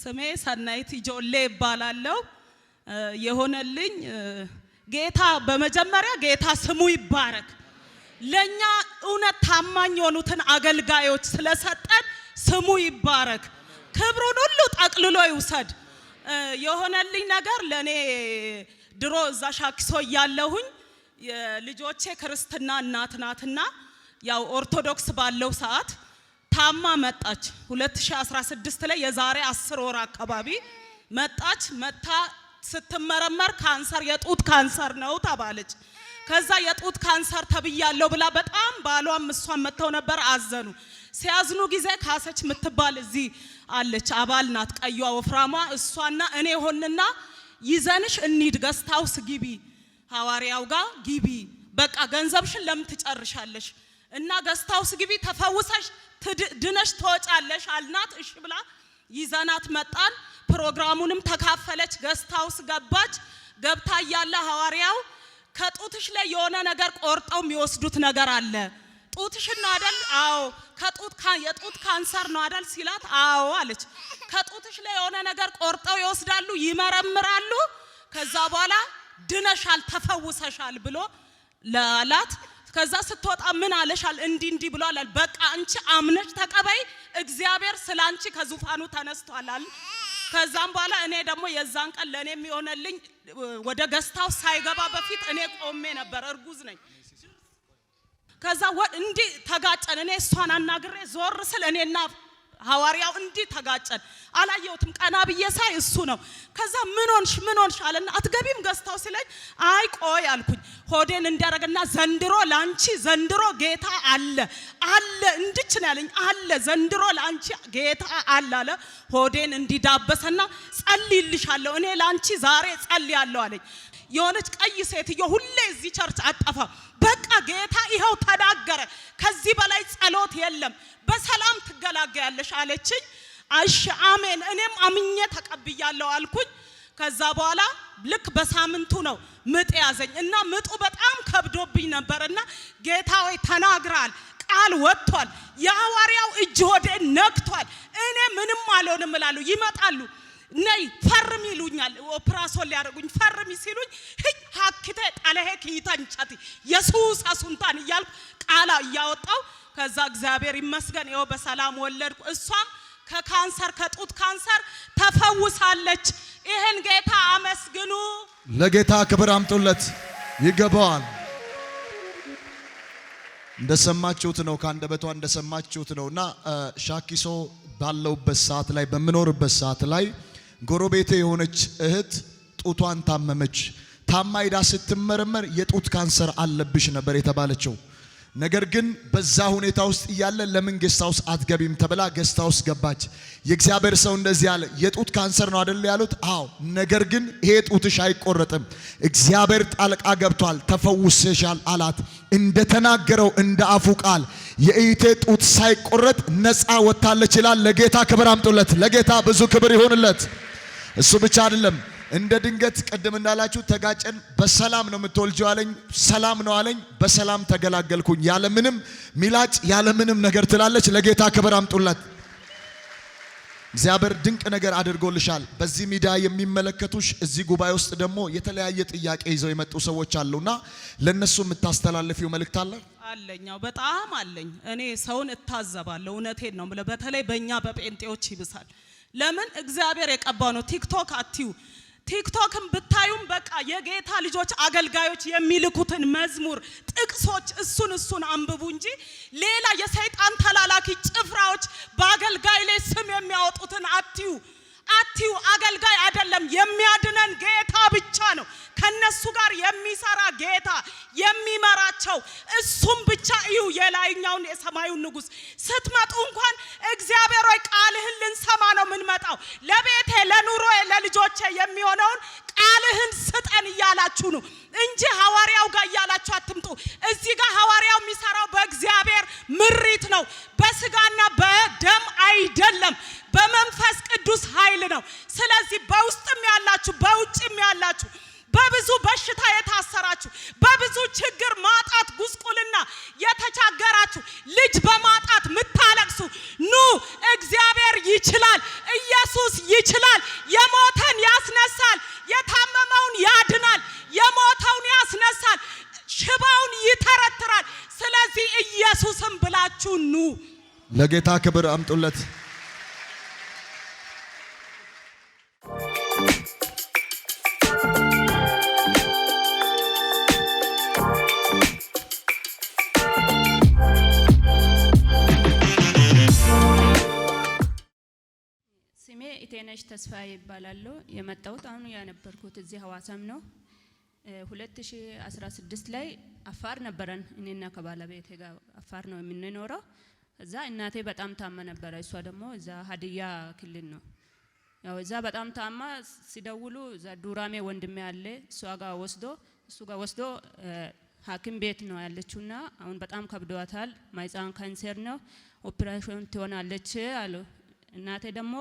ስሜ ሰናይት ጆሌ ይባላልው። የሆነልኝ ጌታ በመጀመሪያ ጌታ ስሙ ይባረክ። ለኛ እውነት ታማኝ የሆኑትን አገልጋዮች ስለሰጠን ስሙ ይባረክ። ክብሩን ሁሉ ጠቅልሎ ይውሰድ። የሆነልኝ ነገር ለኔ ድሮ እዛ ሻኪሶ ያለሁኝ የልጆቼ ክርስትና እናት ናትና ያው ኦርቶዶክስ ባለው ሰዓት ታማ መጣች 2016 ላይ የዛሬ 10 ወር አካባቢ መጣ ስትመረመር ካንሰር የጡት ካንሰር ነው ተባለች። ከዛ የጡት ካንሰር ተብያለሁ ብላ በጣም ባሏም እሷም መተው ነበር አዘኑ። ሲያዝኑ ጊዜ ካሰች ምትባል እዚህ አለች አባል ናት ቀይዋ ወፍራማ እሷና እኔ ሆንና ይዘንሽ እንሂድ ገስታውስ ግቢ ሐዋርያው ጋር ግቢ በቃ ገንዘብሽን ለምን ትጨርሻለሽ እና ገስታውስ ግቢ ተፈውሰሽ ድነሽ ተወጫለሽ አልናት። እሺ ብላ ይዘናት መጣን። ፕሮግራሙንም ተካፈለች። ገስታውስ ገባች። ገብታ ያለ ሐዋርያው ከጡትሽ ላይ የሆነ ነገር ቆርጠው የሚወስዱት ነገር አለ ጡትሽን ነው አይደል? አዎ። የጡት ካንሰር ነው አይደል ሲላት አዎ አለች። ከጡትሽ ላይ የሆነ ነገር ቆርጠው ይወስዳሉ ይመረምራሉ። ከዛ በኋላ ድነሻል ተፈውሰሻል ብሎ ለአላት። ከዛ ስትወጣ ምን አለሻል እንዲ ብሏል። በቃ አንቺ አምነሽ ተቀበይ እግዚአብሔር ስላንቺ ከዙፋኑ ተነስቷል። ከዛም በኋላ እኔ ደግሞ የዛን ቀን ለኔ የሚሆነልኝ ወደ ገስታው ሳይገባ በፊት እኔ ቆሜ ነበር እርጉዝ ነኝ። ከዛ እንዲ ተጋጨን። እኔ እሷን አናግሬ ዞር ስል እኔና ሐዋርያው እንዲ ተጋጨን። አላየሁትም ቀና ብዬ ሳይ እሱ ነው። ከዛ ምን ሆንሽ አለና አትገቢም ገስታው ሲለኝ አይ ቆይ አልኩኝ። ሆዴን እንደረገና ዘንድሮ ላንቺ ዘንድሮ ጌታ አለ እንድች ነው ያለኝ አለ ዘንድሮ ላንቺ ጌታ አለ። ሆዴን እንዲዳበሰና ጸልይልሻለሁ እኔ ላንቺ ዛሬ ጸልያለሁ አለኝ። የሆነች ቀይ ሴትዮ ሁሌ እዚህ ቸርች አጠፋ በቃ ጌታ ይሄው ተናገረ ከዚህ በላይ ጸሎት የለም በሰላም ትገላገያለሽ አለችኝ። እሺ አሜን እኔም አምኜ ተቀብያለሁ አልኩኝ። ከዛ በኋላ ልክ በሳምንቱ ነው ምጥ ያዘኝ እና ምጡ በጣም ከብዶብኝ ነበርና ጌታ ሆይ ተናግራል ቃል ወጥቷል የሐዋርያው እጅ ሆዴ ነክቷል እኔ ምንም አልሆንም እላለሁ። ይመጣሉ ነይ ፈርም ይሉኛል ኦፕራሶን ሊያደርጉኝ ፈርም ሲሉኝ ሀክቴ ጣለሄ ከይታንጫቲ ኢየሱስ አሱንታን እያልኩ ቃላ እያወጣው ከዛ እግዚአብሔር ይመስገን ይኸው በሰላም ወለድኩ። እሷም ከካንሰር ከጡት ካንሰር ተፈውሳለች። ይሄን ጌታ አመስግኑ። ለጌታ ክብር አምጡለት ይገባዋል። እንደሰማችሁት ነው ካንደበቷ እንደሰማችሁት ነውና ሻኪሶ ባለውበት ሰዓት ላይ በመኖርበት ሰዓት ላይ ጎረቤቴ የሆነች እህት ጡቷን ታመመች። ታማይዳ ስትመረመር የጡት ካንሰር አለብሽ ነበር የተባለችው። ነገር ግን በዛ ሁኔታ ውስጥ እያለ ለምን ገስታውስ አትገቢም ተብላ ገስታውስ ገባች። የእግዚአብሔር ሰው እንደዚህ አለ የጡት ካንሰር ነው አይደል ያሉት? አዎ። ነገር ግን ይሄ ጡትሽ አይቆረጥም እግዚአብሔር ጣልቃ ገብቷል ተፈውሰሻል አላት። እንደተናገረው እንደ አፉ ቃል የእይቴ ጡት ሳይቆረጥ ነፃ ወጣለች ይላል። ለጌታ ክብር አምጡለት። ለጌታ ብዙ ክብር ይሁንለት። እሱ ብቻ አይደለም እንደ ድንገት ቀደም እንዳላችሁ ተጋጨን። በሰላም ነው የምትወልጂው አለኝ። ሰላም ነው አለኝ። በሰላም ተገላገልኩኝ። ያለ ምንም ሚላጭ ያለ ምንም ነገር ትላለች። ለጌታ ክብር አምጡለት። እግዚአብሔር ድንቅ ነገር አድርጎልሻል። በዚህ ሚዲያ የሚመለከቱሽ እዚህ ጉባኤ ውስጥ ደግሞ የተለያየ ጥያቄ ይዘው የመጡ ሰዎች አሉና ለነሱ የምታስተላልፊው መልእክት አለ? አለኛው በጣም አለኝ። እኔ ሰውን እታዘባለሁ እውነቴን ነው ማለት በተለይ በእኛ በጴንጤዎች ይብሳል። ለምን እግዚአብሔር የቀባው ነው። ቲክቶክ አትዩ ቲክቶክም ብታዩም በቃ የጌታ ልጆች አገልጋዮች የሚልኩትን መዝሙር ጥቅሶች እሱን አንብቡ እንጂ ሌላ የሰይጣን ተላላኪ ጭፍራዎች በአገልጋይ ላይ ስም የሚያወጡትን አትዩ። አገልጋይ አይደለም የሚያድነን ጌታ ብቻ ነው። ከነሱ ጋር የሚሰራ ጌታ የሚመራቸው እሱም ብቻ እዩ። የላይኛውን የሰማዩን ንጉስ ስትመጡ እንኳን እግዚአብሔር ሆይ ቃልህን ልንሰማ ነው የምንመጣው ለቤቴ ለኑሮዬ ለልጆቼ የሚሆነውን ቃልህን ስጠን እያላችሁ ነው እንጂ ሐዋርያው ጋር እያላችሁ አትምጡ። እዚህ ጋር ሐዋርያው የሚሰራው በእግዚአብሔር ምሪት ነው በስጋና በደም አይደለም በመንፈስ ቅዱስ ኃይል ነው። ስለዚህ በውስጥም ያላችሁ በውጭም ያላችሁ በብዙ በሽታ የታሰራችሁ በብዙ ችግር ማጣት ጉስቁልና የተቻገራችሁ ልጅ በማጣት ምታለቅሱ ኑ እግዚአብሔር ይችላል ኢየሱስ ይችላል። ለጌታ ክብር አምጡለት። ስሜ ኢቴነሽ ተስፋ ይባላል። የመጣሁት አሁን ያነበርኩት እዚህ ሐዋሳም ነው። 2016 ላይ አፋር ነበረን እኔና ከባለቤቴ ጋር አፋር ነው የምንኖረው። እዛ እናቴ በጣም ታማ ነበረ። እሷ ደግሞ እዛ ሀዲያ ክልል ነው። ያው እዛ በጣም ታማ ሲደውሉ እዛ ዱራሜ ወንድሜ አለ እሱ ጋር ወስዶ ሐኪም ቤት ነው ያለችውና አሁን በጣም ከብዷታል። ማይጻን ካንሰር ነው ኦፕሬሽን ትሆናለች አሉ። እናቴ ደግሞ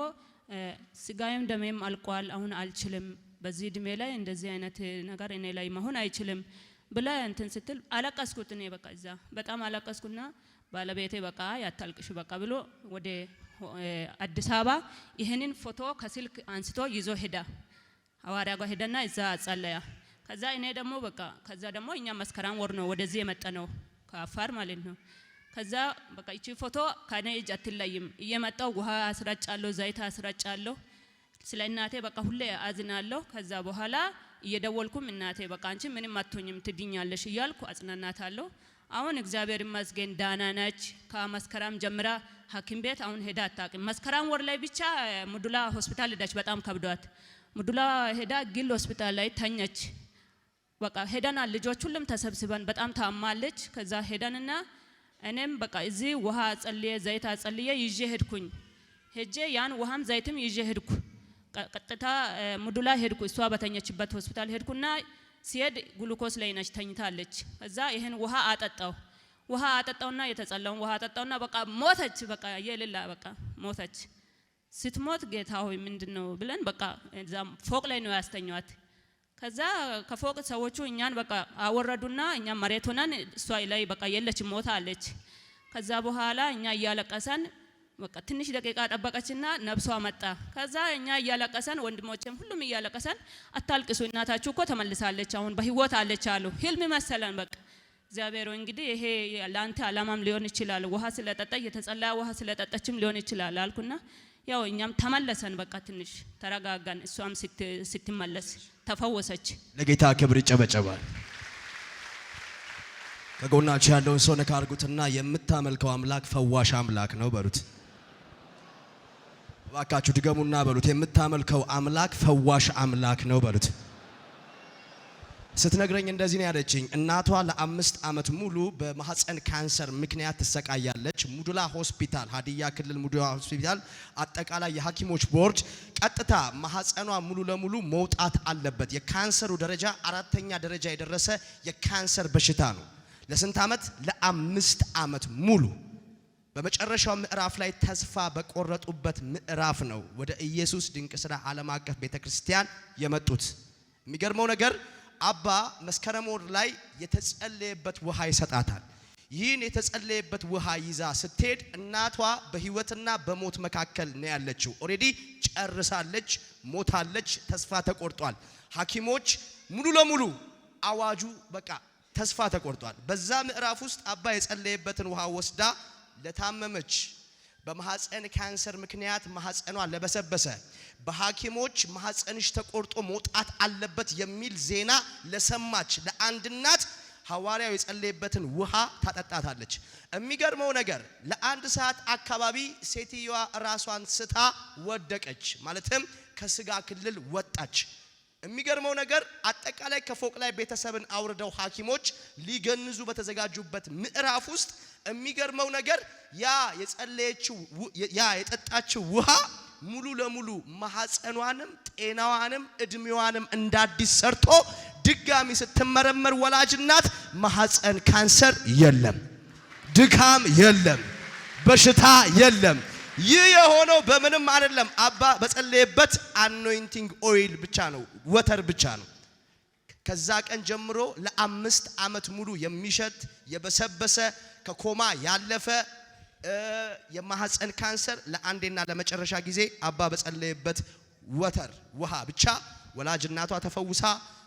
ስጋዬም ደሜም አልቋል፣ አሁን አልችልም፣ በዚህ እድሜ ላይ እንደዚህ አይነት ነገር እኔ ላይ መሆን አይችልም ብላ እንትን ስትል አለቀስኩት። እኔ በቃ እዛ በጣም አለቀስኩና ባለቤቴ በቃ ያታልቅሽ በቃ ብሎ ወደ አዲስ አበባ ይሄንን ፎቶ ከስልክ አንስቶ ይዞ ሄዳ ሐዋርያ ጋር ሄደና እዛ ጸለያ። ከዛ እኔ ደግሞ በቃ ከዛ ደግሞ እኛ መስከረም ወር ነው ወደዚህ የመጣነው ከአፋር ማለት ነው። ከዛ በቃ እቺ ፎቶ ከኔ እጅ አትለይም፣ እየመጣው ውሃ አስራጫለሁ፣ ዘይት አስራጫለሁ፣ ስለ እናቴ በቃ ሁሌ አዝናለሁ። ከዛ በኋላ እየደወልኩም እናቴ በቃ አንቺ ምንም አትሆኝም ትድኛለሽ እያልኩ አጽናናታለሁ። አሁን እግዚአብሔር ይመስገን ዳና ነች። ከመስከረም ጀምራ ሐኪም ቤት አሁን ሄዳ አታውቅም። መስከረም ወር ላይ ብቻ ሙዱላ ሆስፒታል ሄዳች፣ በጣም ከብዷት ሙዱላ ሄዳ ግል ሆስፒታል ላይ ተኘች። በቃ ሄደናል፣ ልጆች ሁሉም ተሰብስበን በጣም ታማለች። ከዛ ሄደንና እኔም በቃ እዚህ ውሃ ጸልዬ ዘይት ጸልዬ ይዤ ሄድኩኝ። ሄጄ ያን ውሃም ዘይትም ይዤ ሄድኩ። ቀጥታ ሙዱላ ሄድኩ፣ እሷ በተኘችበት ሆስፒታል ሄድኩና ሲሄድ ግሉኮስ ላይ ነች ተኝታለች። ከዛ ይሄን ውሃ አጠጣውና የተጸለውን ውሃ አጠጣውና በቃ ሞተች። በቃ የሌላ በቃ ሞተች። ስትሞት ጌታ ሆይ ምንድነው ብለን በቃ እዛ ፎቅ ላይ ነው ያስተኛዋት። ከዛ ከፎቅ ሰዎቹ እኛን በቃ አወረዱና እኛ መሬት ሆነን እሷ ላይ በቃ የለች ሞታ አለች። ከዛ በኋላ እኛ እያለቀሰን በቃ ትንሽ ደቂቃ ጠበቀችና ነብሷ መጣ። ከዛ እኛ እያለቀሰን ወንድሞቼም ሁሉም እያለቀሰን አታልቅሱ እናታችሁ እኮ ተመልሳለች አሁን በህይወት አለች አሉ። ህልም መሰለን። በቃ እግዚአብሔር እንግዲህ ይሄ ላንተ አላማም ሊሆን ይችላል፣ ውሃ ስለጠጣ የተጸለየ ውሃ ስለጠጣችም ሊሆን ይችላል አልኩና ያው እኛም ተመለሰን። በቃ ትንሽ ተረጋጋን። እሷም ስትመለስ ተፈወሰች። ለጌታ ክብር ይጨበጨባል። ከጎናችሁ ያለውን ሰው ነካ አድርጉትና የምታመልከው አምላክ ፈዋሽ አምላክ ነው በሉት። እባካችሁ ድገሙና በሉት። የምታመልከው አምላክ ፈዋሽ አምላክ ነው በሉት። ስትነግረኝ እንደዚህ ነው ያለችኝ። እናቷ ለ5 ዓመት ሙሉ በማህፀን ካንሰር ምክንያት ትሰቃያለች። ሙዱላ ሆስፒታል፣ ሀዲያ ክልል ሙዱላ ሆስፒታል አጠቃላይ የሐኪሞች ቦርድ ቀጥታ ማህፀኗ ሙሉ ለሙሉ መውጣት አለበት። የካንሰሩ ደረጃ 4ኛ ደረጃ የደረሰ የካንሰር በሽታ ነው። ለስንት ዓመት? ለ5 ዓመት ሙሉ። በመጨረሻው ምዕራፍ ላይ ተስፋ በቆረጡበት ምዕራፍ ነው ወደ ኢየሱስ ድንቅ ሥራ ዓለም አቀፍ ቤተክርስቲያን የመጡት። የሚገርመው ነገር አባ መስከረም ወር ላይ የተጸለየበት ውሃ ይሰጣታል። ይህን የተጸለየበት ውሃ ይዛ ስትሄድ እናቷ በህይወትና በሞት መካከል ነው ያለችው። ኦሬዲ ጨርሳለች፣ ሞታለች፣ ተስፋ ተቆርጧል። ሐኪሞች ሙሉ ለሙሉ አዋጁ በቃ ተስፋ ተቆርጧል። በዛ ምዕራፍ ውስጥ አባ የጸለየበትን ውሃ ወስዳ ለታመመች በማህፀን ካንሰር ምክንያት ማህፀኗ ለበሰበሰ በሐኪሞች ማህፀንሽ ተቆርጦ መውጣት አለበት የሚል ዜና ለሰማች ለአንድ እናት ሐዋርያው የጸለየበትን ውሃ ታጠጣታለች። የሚገርመው ነገር ለ1 ሰዓት አካባቢ ሴትዮዋ ራሷን ስታ ወደቀች፣ ማለትም ከስጋ ክልል ወጣች። የሚገርመው ነገር አጠቃላይ ከፎቅ ላይ ቤተሰብን አውርደው ሐኪሞች ሊገንዙ በተዘጋጁበት ምዕራፍ ውስጥ የሚገርመው ነገር ያ የጸለየችው ያ የጠጣችው ውሃ ሙሉ ለሙሉ ማህፀኗንም ጤናዋንም እድሜዋንም እንዳዲስ ሰርቶ ድጋሚ ስትመረመር ወላጅ እናት ማህፀን ካንሰር የለም፣ ድካም የለም፣ በሽታ የለም። ይህ የሆነው በምንም አይደለም፣ አባ በጸለየበት አኖይንቲንግ ኦይል ብቻ ነው፣ ወተር ብቻ ነው። ከዛ ቀን ጀምሮ ለ5 ዓመት ሙሉ የሚሸት የበሰበሰ ከኮማ ያለፈ የማህፀን ካንሰር ለአንዴና ለመጨረሻ ጊዜ አባ በጸለየበት ወተር ውሃ ብቻ ወላጅ እናቷ ተፈውሳ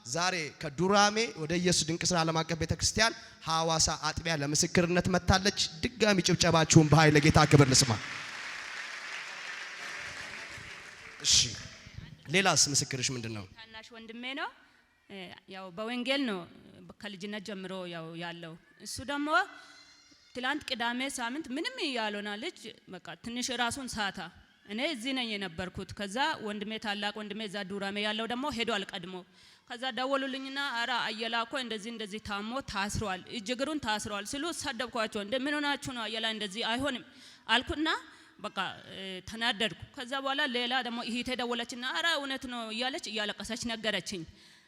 ዛሬ ከዱራሜ ወደ ኢየሱስ ድንቅ ስራ ዓለም አቀፍ ቤተክርስቲያን ሐዋሳ አጥቢያ ለምስክርነት መታለች። ድጋሚ ጭብጨባችሁን በኃይለ ጌታ ክብር ልስማ። እሺ ሌላስ ምስክርሽ ምንድነው? ታናሽ ወንድሜ ነው። ያው በወንጌል ነው ከልጅነት ጀምሮ ያው ያለው። እሱ ደግሞ ትላንት ቅዳሜ ሳምንት ምንም ያልሆነ ልጅ በቃ ትንሽ ራሱን ሳታ። እኔ እዚህ ነኝ የነበርኩት። ከዛ ወንድሜ ታላቅ ወንድሜ እዛ ዱራሜ ያለው ደግሞ ሄዷል ቀድሞ። ከዛ ደወሉልኝና አራ አየላ እኮ እንደዚህ ታሞ ታስሯል፣ እጅግሩን ታስሯል ሲሉ ሰደብኳቸው። ምን ሆናችሁ ነው አየላ እንደዚህ አይሆንም አልኩና በቃ ተናደድኩ። ከዛ በኋላ ሌላ ደግሞ እህቴ ደወለችና አራ እውነት ነው እያለች እያለቀሰች ነገረችኝ።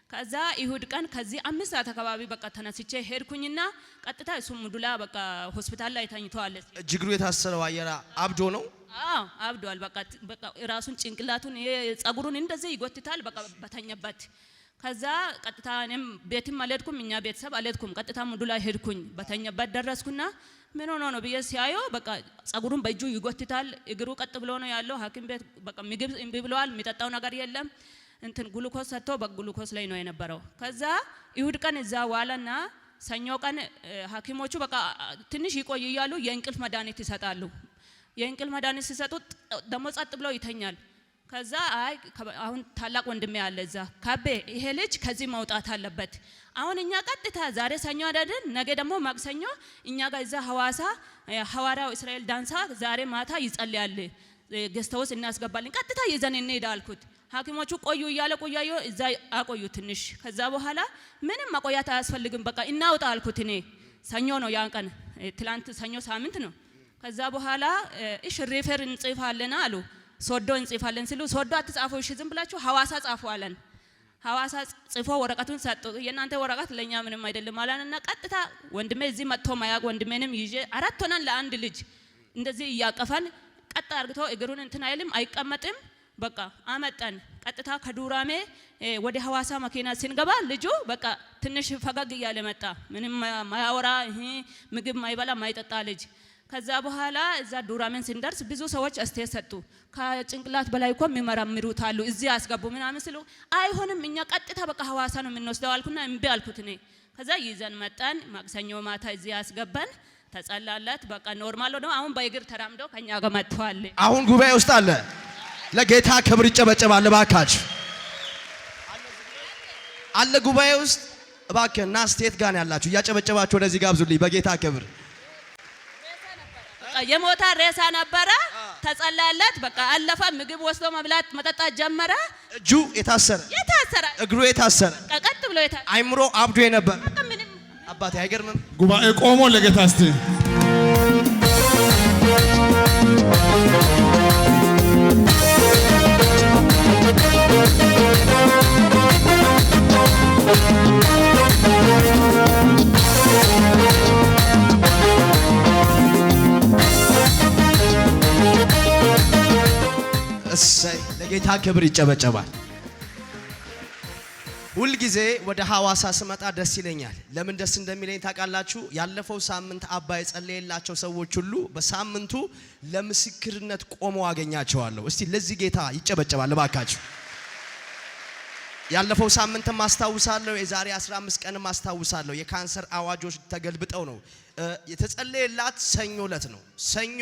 ከዛ ይሁድ ቀን ከዚህ 5 ሰዓት አካባቢ በቃ ተነስቼ ሄድኩኝና ቀጥታ እሱ ሙዱላ በቃ ሆስፒታል ላይ ተኝቷል። እጅግሩ የታሰረው አየላ አብዶ ነው? አዎ አብዷል። በቃ ራሱን ጭንቅላቱን ጸጉሩን እንደዚህ ይጎትታል በቃ በተኛበት። ከዛ ቀጥታ እኔም ቤትም አልሄድኩም፣ እኛ ቤተሰብ አልሄድኩም። ቀጥታ ሙዱላ ሄድኩኝ። በተኛበት ደረስኩና ምን ሆኖ ነው ብዬ ሲያየው በቃ ጸጉሩን በእጁ ይጎትታል፣ እግሩ ቀጥ ብሎ ነው ያለው። ሐኪም ቤት በቃ ምግብ እምቢ ብለዋል፣ የሚጠጣው ነገር የለም። እንትን ግሉኮስ ሰጥቶ በግሉኮስ ላይ ነው የነበረው። ከዛ ይሁድ ቀን እዛ ዋለና ሰኞ ቀን ሐኪሞቹ በቃ ትንሽ ይቆይ እያሉ የእንቅልፍ መድኃኒት ይሰጣሉ። የእንቅልፍ መድኃኒት ሲሰጡት ደግሞ ጸጥ ብሎ ይተኛል። ከዛ አይ አሁን ታላቅ ወንድሜ ያለ እዛ ካቤ ይሄ ልጅ ከዚህ መውጣት አለበት። አሁን እኛ ቀጥታ ዛሬ ሰኞ አይደል ነገ ደግሞ ማክሰኞ እኛ ጋር እዛ ሐዋሳ ሐዋርያው እስራኤል ዳንሳ ዛሬ ማታ ይጸልያል፣ ገስተውስ እናስገባልን፣ ቀጥታ ይዘን እንሄድ አልኩት። ሐኪሞቹ ቆዩ እያለ ቆያዩ እዛ አቆዩ ትንሽ። ከዛ በኋላ ምንም መቆያት አያስፈልግም በቃ እናውጣ አልኩት። እኔ ሰኞ ነው ያን ቀን ትላንት ሰኞ ሳምንት ነው። ከዛ በኋላ እሺ ሪፈር እንጽፋለን አሉ። ሶዶ እንጽፋለን ሲሉ ሶዶ አትጻፉ እሺ ዝም ብላችሁ ሐዋሳ ጻፉ አለን። ሐዋሳ ጽፎ ወረቀቱን ሰጡ። የናንተ ወረቀት ለኛ ምንም አይደለም አላንና ቀጥታ ወንድሜ እዚህ መጥቶ ማያቅ ወንድሜንም ይዤ 4 ሆነን ለአንድ ልጅ እንደዚህ እያቀፈን ቀጥ አርግቶ እግሩን እንትን አይልም አይቀመጥም። በቃ አመጣን። ቀጥታ ከዱራሜ ወደ ሐዋሳ መኪና ስንገባ ልጁ በቃ ትንሽ ፈገግ እያለ መጣ። ምንም ማያወራ ምግብ ማይበላ ማይጠጣ ልጅ። ከዛ በኋላ እዛ ዱራሜን ስንደርስ ብዙ ሰዎች አስተያየት ሰጡ። ከጭንቅላት በላይ እኮ የሚመረምሩት አሉ እዚህ አስገቡ ምናምን ሲሉ አይሆንም እኛ ቀጥታ በቃ ሐዋሳ ነው የምንወስደው አልኩና እምቢ አልኩት እኔ። ከዛ ይዘን መጣን። ማክሰኞ ማታ እዚህ አስገባን። ተጸላላት በቃ ኖርማል ነው። አሁን በእግር ተራምዶ ከኛ ጋር መጥቷል። አሁን ጉባኤ ውስጥ አለ። ለጌታ ክብር ይጨበጨባል። እባካችሁ አለ ጉባኤ ውስጥ እባክህና ስቴት ጋር ያላችሁ እያጨበጨባችሁ ወደዚህ ጋብዙልኝ በጌታ ክብር። የሞታ ሬሳ ነበረ። ተጸላለት በቃ አለፈ። ምግብ ወስዶ መብላት መጠጣት ጀመረ። እጁ የታሰረ እግሩ የታሰረ ቀጥ ብሎ የታሰረ አይምሮ አብዶ የነበረ አባቴ አይገርምም? ጉባኤ ቆሞ ለጌታ እስቲ እሰይ ለጌታ ክብር ይጨበጨባል። ሁል ጊዜ ወደ ሐዋሳ ስመጣ ደስ ይለኛል። ለምን ደስ እንደሚለኝ ታውቃላችሁ? ያለፈው ሳምንት አባ የጸለየላቸው ሰዎች ሁሉ በሳምንቱ ለምስክርነት ቆመው አገኛቸዋለሁ። እስቲ ለዚህ ጌታ ይጨበጨባል እባካችሁ። ያለፈው ሳምንትም አስታውሳለሁ፣ የዛሬ 15 ቀንም አስታውሳለሁ። የካንሰር አዋጆች ተገልብጠው ነው የተጸለየላት። ሰኞ ዕለት ነው። ሰኞ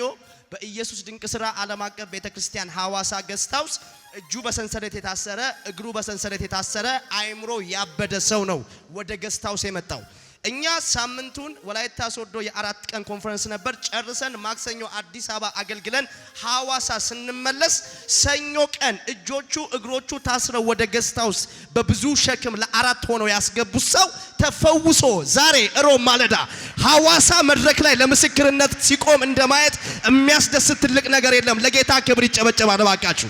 በኢየሱስ ድንቅ ስራ ዓለም አቀፍ ቤተክርስቲያን ሐዋሳ ገስት ሃውስ እጁ በሰንሰለት የታሰረ እግሩ በሰንሰለት የታሰረ አይምሮ ያበደ ሰው ነው ወደ ገስት ሃውስ የመጣው። እኛ ሳምንቱን ወላይታ ሶዶ የ4 ቀን ኮንፈረንስ ነበር ጨርሰን ማክሰኞ አዲስ አበባ አገልግለን ሐዋሳ ስንመለስ ሰኞ ቀን እጆቹ እግሮቹ ታስረው ወደ ገስት ሃውስ በብዙ ሸክም ለ4 ሆነው ያስገቡት ሰው ተፈውሶ ዛሬ እሮብ ማለዳ ሐዋሳ መድረክ ላይ ለምስክርነት ሲቆም እንደማየት የሚያስደስት ትልቅ ነገር የለም። ለጌታ ክብር ይጨበጨባል እባካችሁ።